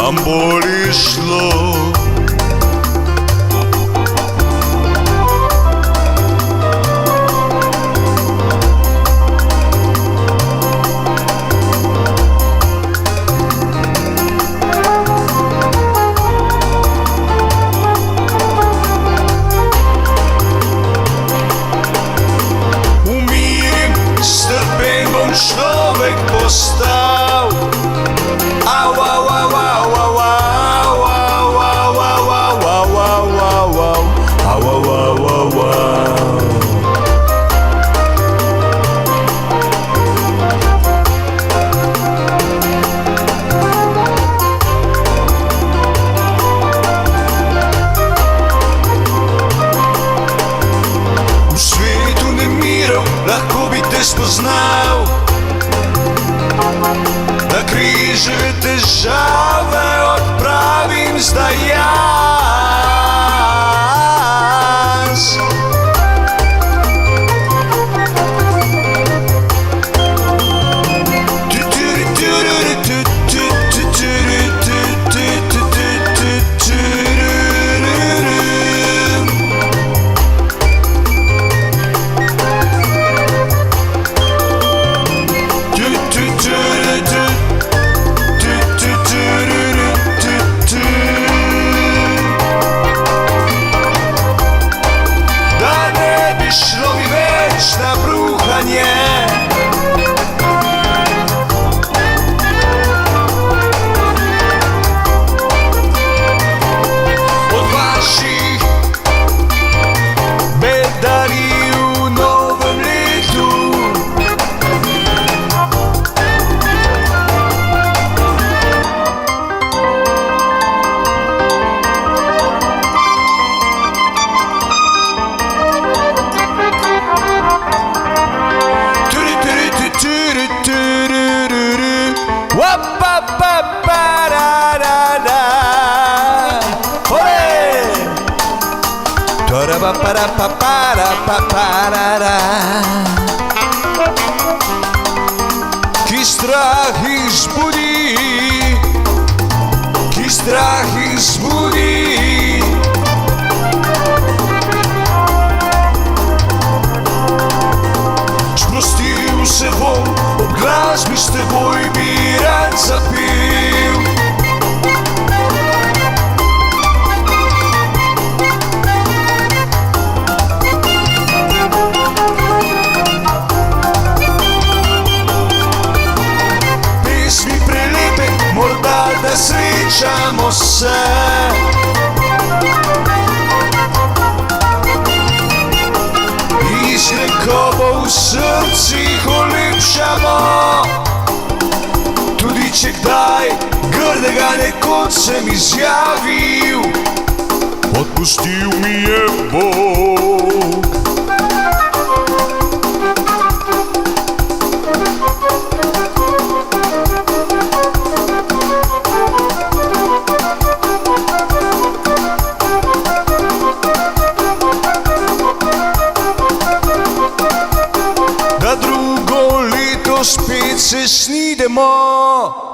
kam boli šlo. Človek postal. Au, au, au, au, au, au, au, au, au, au, au, au, au, au, au, au. U svetu nemirov lahko bi te spoznal. Na križe težave odpravim zdaj jaz. Ki strah izbudi, ki strah izbudi. Sprostil se bom, ob glasbi s teboj bi rad zapil. Da srečamo se, iskre, ko bo v srcih olepšamo. Tudi če kdaj grdega nekoč sem izjavil, odpustil mi je Bog. Da drugo leto spet se snidemo.